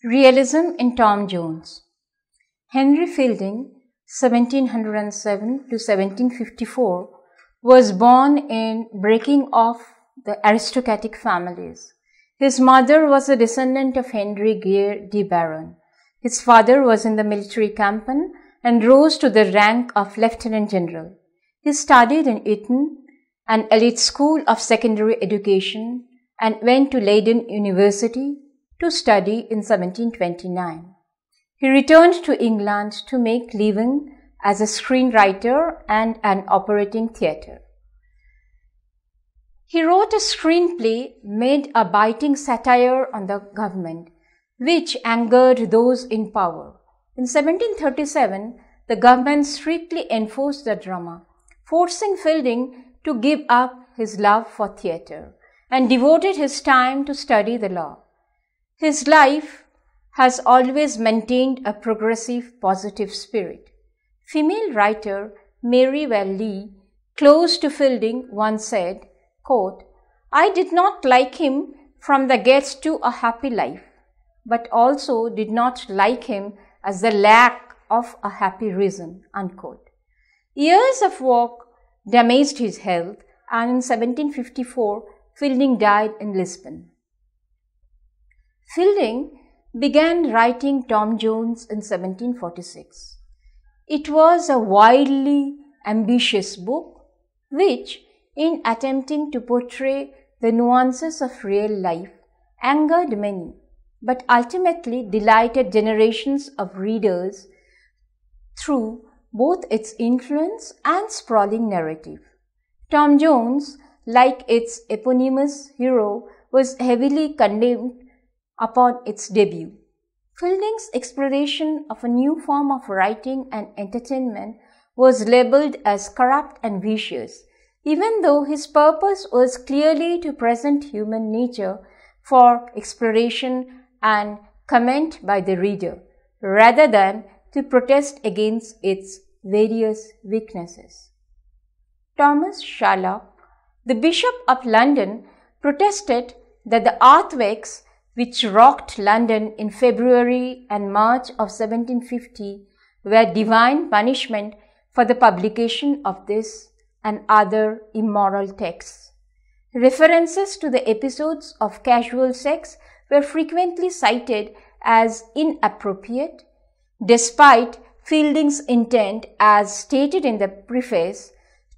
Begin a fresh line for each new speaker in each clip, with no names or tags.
Realism in Tom Jones. Henry Fielding, 1707 to 1754, was born in breaking off the aristocratic families. His mother was a descendant of Henry Geer de Baron. His father was in the military campaign and rose to the rank of lieutenant general. He studied in Eton, an elite school of secondary education, and went to Leiden University to study in 1729. He returned to England to make living as a screenwriter and an operating theatre. He wrote a screenplay, made a biting satire on the government, which angered those in power. In 1737, the government strictly enforced the drama, forcing Fielding to give up his love for theatre and devoted his time to study the law. His life has always maintained a progressive, positive spirit. Female writer Mary Lee, close to Fielding, once said, quote, "I did not like him from the get to a happy life, but also did not like him as the lack of a happy reason," unquote. Years of work damaged his health, and in 1754, Fielding died in Lisbon. Fielding began writing Tom Jones in 1746. It was a wildly ambitious book, which, in attempting to portray the nuances of real life, angered many, but ultimately delighted generations of readers through both its influence and sprawling narrative. Tom Jones, like its eponymous hero, was heavily condemned upon its debut. Fielding's exploration of a new form of writing and entertainment was labeled as corrupt and vicious, even though his purpose was clearly to present human nature for exploration and comment by the reader, rather than to protest against its various weaknesses. Thomas Sherlock, the Bishop of London, protested that the earthquakes which rocked London in February and March of 1750 were divine punishment for the publication of this and other immoral texts. References to the episodes of casual sex were frequently cited as inappropriate, despite Fielding's intent, as stated in the preface,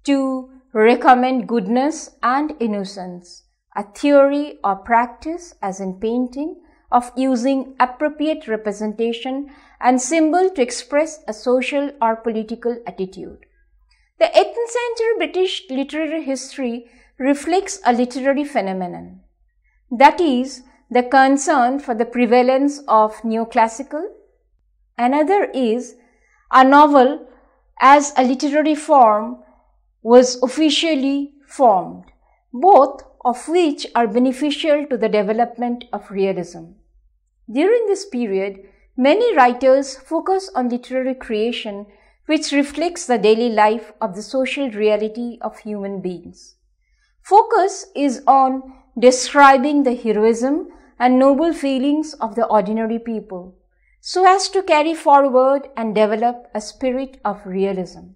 to recommend goodness and innocence, a theory or practice, as in painting, of using appropriate representation and symbol to express a social or political attitude. The 18th century British literary history reflects a literary phenomenon, that is, the concern for the prevalence of neoclassical. Another is a novel as a literary form was officially formed, both of which are beneficial to the development of realism. During this period, many writers focus on literary creation which reflects the daily life of the social reality of human beings. Focus is on describing the heroism and noble feelings of the ordinary people, so as to carry forward and develop a spirit of realism.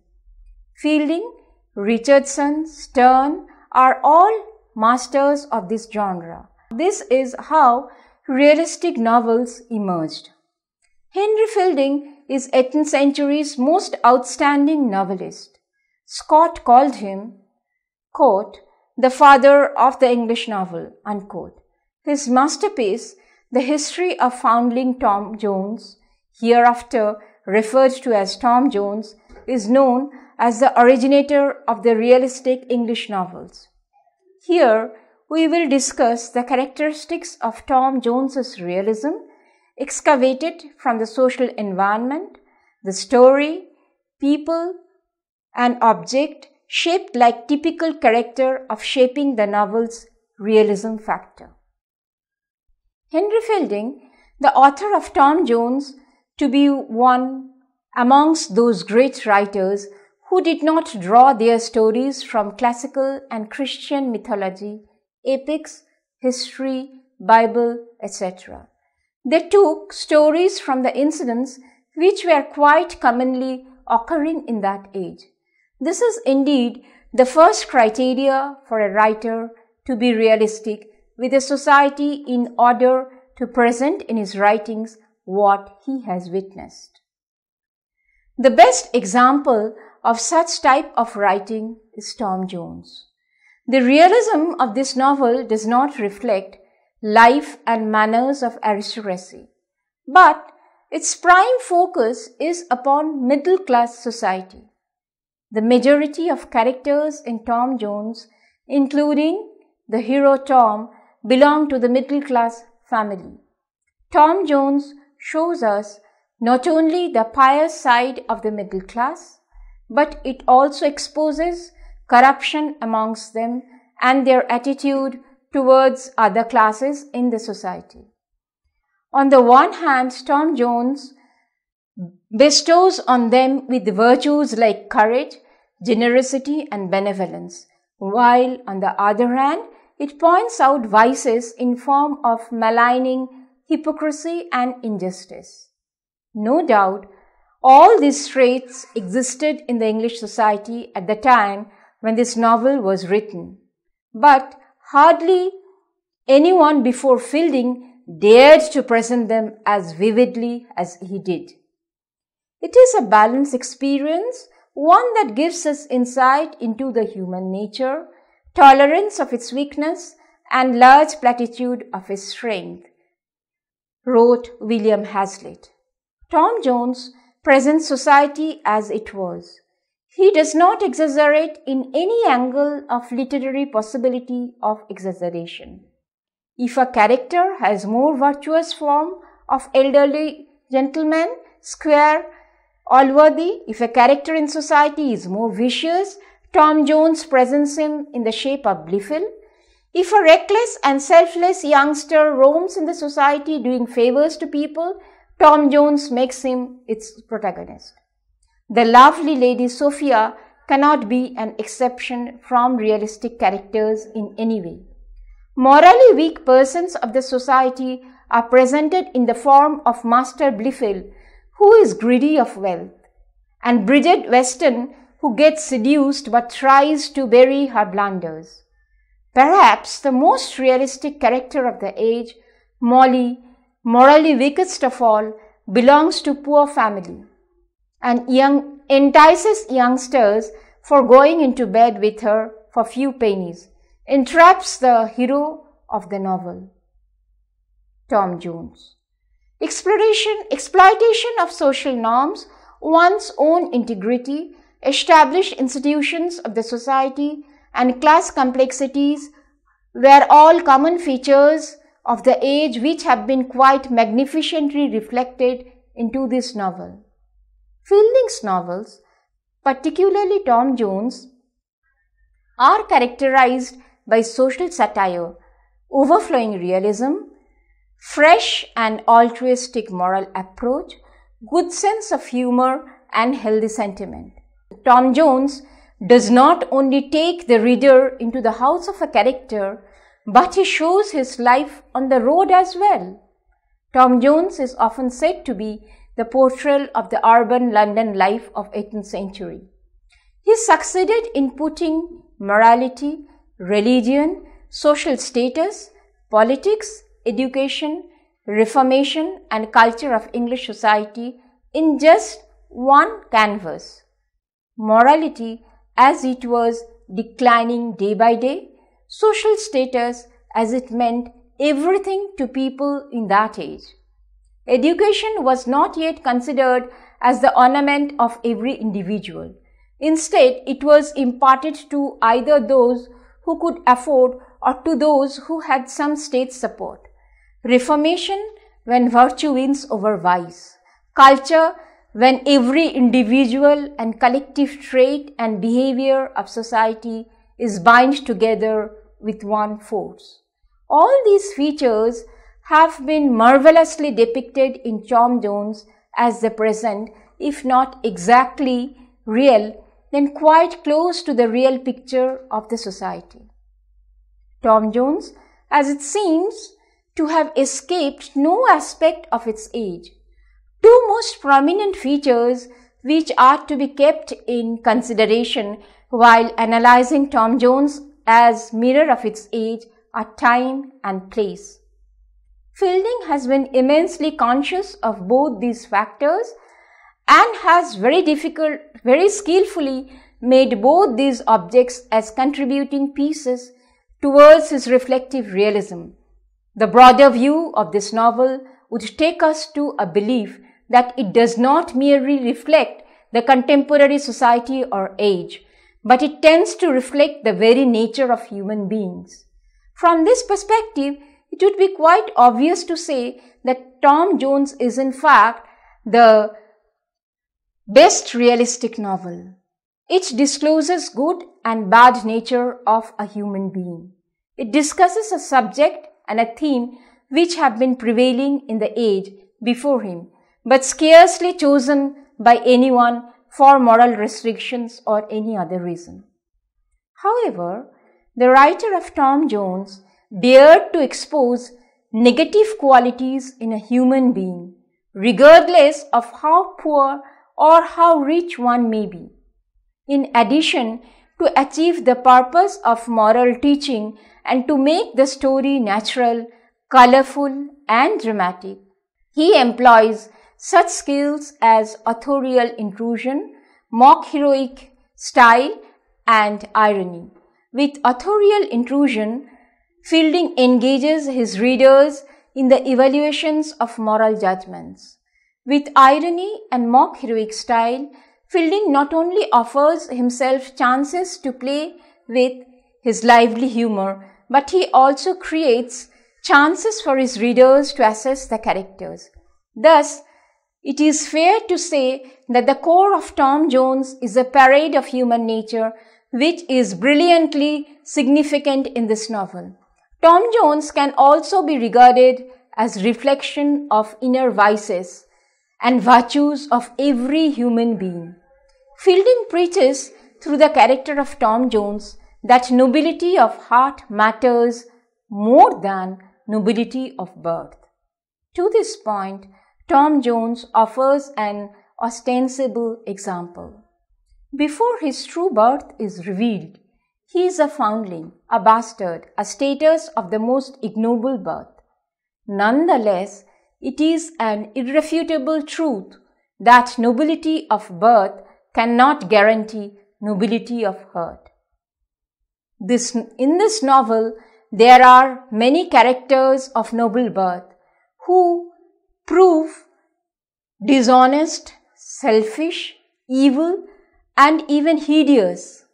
Fielding, Richardson, Sterne are all masters of this genre. This is how realistic novels emerged. Henry Fielding is 18th century's most outstanding novelist. Scott called him, quote, "the father of the English novel," unquote. His masterpiece, The History of Foundling Tom Jones, hereafter referred to as Tom Jones, is known as the originator of the realistic English novels. Here, we will discuss the characteristics of Tom Jones's realism, excavated from the social environment, the story, people, and object shaped like typical character of shaping the novel's realism factor. Henry Fielding, the author of Tom Jones, to be one amongst those great writers who did not draw their stories from classical and Christian mythology, epics, history, Bible, etc. They took stories from the incidents which were quite commonly occurring in that age. This is indeed the first criteria for a writer to be realistic with a society in order to present in his writings what he has witnessed. The best example of such type of writing is Tom Jones. The realism of this novel does not reflect life and manners of aristocracy, but its prime focus is upon middle-class society. The majority of characters in Tom Jones, including the hero Tom, belong to the middle-class family. Tom Jones shows us not only the pious side of the middle class, but it also exposes corruption amongst them and their attitude towards other classes in the society. On the one hand, Tom Jones bestows on them with virtues like courage, generosity, and benevolence, while on the other hand, it points out vices in form of maligning, hypocrisy, and injustice. No doubt, all these traits existed in the English society at the time when this novel was written, but hardly anyone before Fielding dared to present them as vividly as he did. It is a balanced experience, one that gives us insight into the human nature, tolerance of its weakness, and large platitude of its strength, wrote William Hazlitt. Tom Jones presents society as it was. He does not exaggerate in any angle of literary possibility of exaggeration. If a character has more virtuous form of elderly gentleman, square, allworthy, if a character in society is more vicious, Tom Jones presents him in the shape of Blifil. If a reckless and selfless youngster roams in the society doing favors to people, Tom Jones makes him its protagonist. The lovely Lady Sophia cannot be an exception from realistic characters in any way. Morally weak persons of the society are presented in the form of Master Blifil, who is greedy of wealth, and Bridget Weston, who gets seduced but tries to bury her blunders. Perhaps the most realistic character of the age, Molly, morally weakest of all, belongs to poor family and entices youngsters for going into bed with her for few pennies, entraps the hero of the novel. Tom Jones. Exploitation of social norms, one's own integrity, established institutions of the society, and class complexities were all common features of the age which have been quite magnificently reflected into this novel. Fielding's novels, particularly Tom Jones, are characterized by social satire, overflowing realism, fresh and altruistic moral approach, good sense of humor, and healthy sentiment. Tom Jones does not only take the reader into the house of a character, but he shows his life on the road as well. Tom Jones is often said to be the portrayal of the urban London life of 18th century. He succeeded in putting morality, religion, social status, politics, education, reformation, and culture of English society in just one canvas. Morality as it was declining day by day, social status as it meant everything to people in that age. Education was not yet considered as the ornament of every individual. Instead, it was imparted to either those who could afford or to those who had some state support. Reformation, when virtue wins over vice. Culture, when every individual and collective trait and behavior of society is bound together with one force. All these features have been marvelously depicted in Tom Jones as the present, if not exactly real, then quite close to the real picture of the society. Tom Jones, as it seems, to have escaped no aspect of its age. Two most prominent features which are to be kept in consideration while analyzing Tom Jones as mirror of its age are time and place. Fielding has been immensely conscious of both these factors and has very skillfully made both these objects as contributing pieces towards his reflective realism. The broader view of this novel would take us to a belief that it does not merely reflect the contemporary society or age, but it tends to reflect the very nature of human beings. From this perspective, it would be quite obvious to say that Tom Jones is in fact the best realistic novel. It discloses good and bad nature of a human being. It discusses a subject and a theme which have been prevailing in the age before him, but scarcely chosen by anyone for moral restrictions or any other reason. However, the writer of Tom Jones dared to expose negative qualities in a human being, regardless of how poor or how rich one may be. In addition, to achieve the purpose of moral teaching and to make the story natural, colorful, and dramatic, he employs such skills as authorial intrusion, mock heroic style, and irony. With authorial intrusion, Fielding engages his readers in the evaluations of moral judgments. With irony and mock heroic style, Fielding not only offers himself chances to play with his lively humor, but he also creates chances for his readers to assess the characters. Thus, it is fair to say that the core of Tom Jones is a parade of human nature, which is brilliantly significant in this novel. Tom Jones can also be regarded as reflection of inner vices and virtues of every human being. Fielding preaches through the character of Tom Jones that nobility of heart matters more than nobility of birth. To this point, Tom Jones offers an ostensible example. Before his true birth is revealed, he is a foundling, a bastard, a status of the most ignoble birth. Nonetheless, it is an irrefutable truth that nobility of birth cannot guarantee nobility of heart. In this novel, there are many characters of noble birth who prove dishonest, selfish, evil, and even hideous,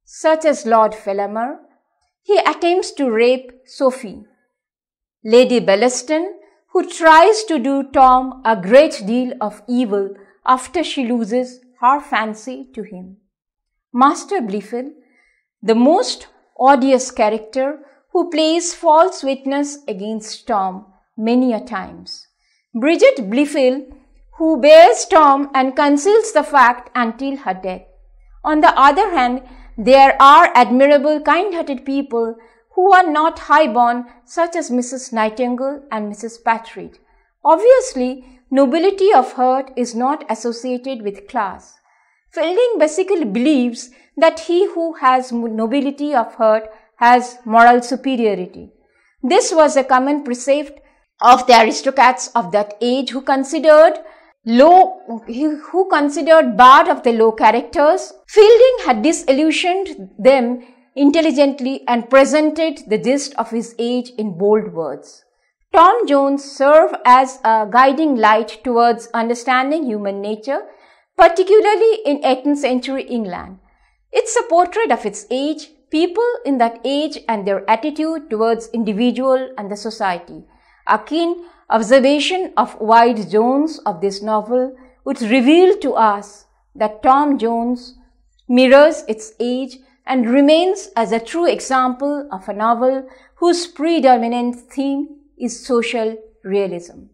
such as Lord Fellamar. He attempts to rape Sophie. Lady Bellaston, who tries to do Tom a great deal of evil after she loses her fancy to him. Master Blifil, the most odious character, who plays false witness against Tom many a times. Bridget Blifil, who bears Tom and conceals the fact until her death. On the other hand, there are admirable, kind-hearted people who are not high-born, such as Mrs. Nightingale and Mrs. Patridge. Obviously, nobility of heart is not associated with class. Fielding basically believes that he who has nobility of heart has moral superiority. This was a common precept of the aristocrats of that age who considered bad of the low characters. Fielding had disillusioned them intelligently and presented the gist of his age in bold words. Tom Jones served as a guiding light towards understanding human nature, particularly in 18th century England. It's a portrait of its age, people in that age and their attitude towards individual and the society. A keen observation of Lloyd Jones of this novel would reveal to us that Tom Jones mirrors its age and remains as a true example of a novel whose predominant theme is social realism.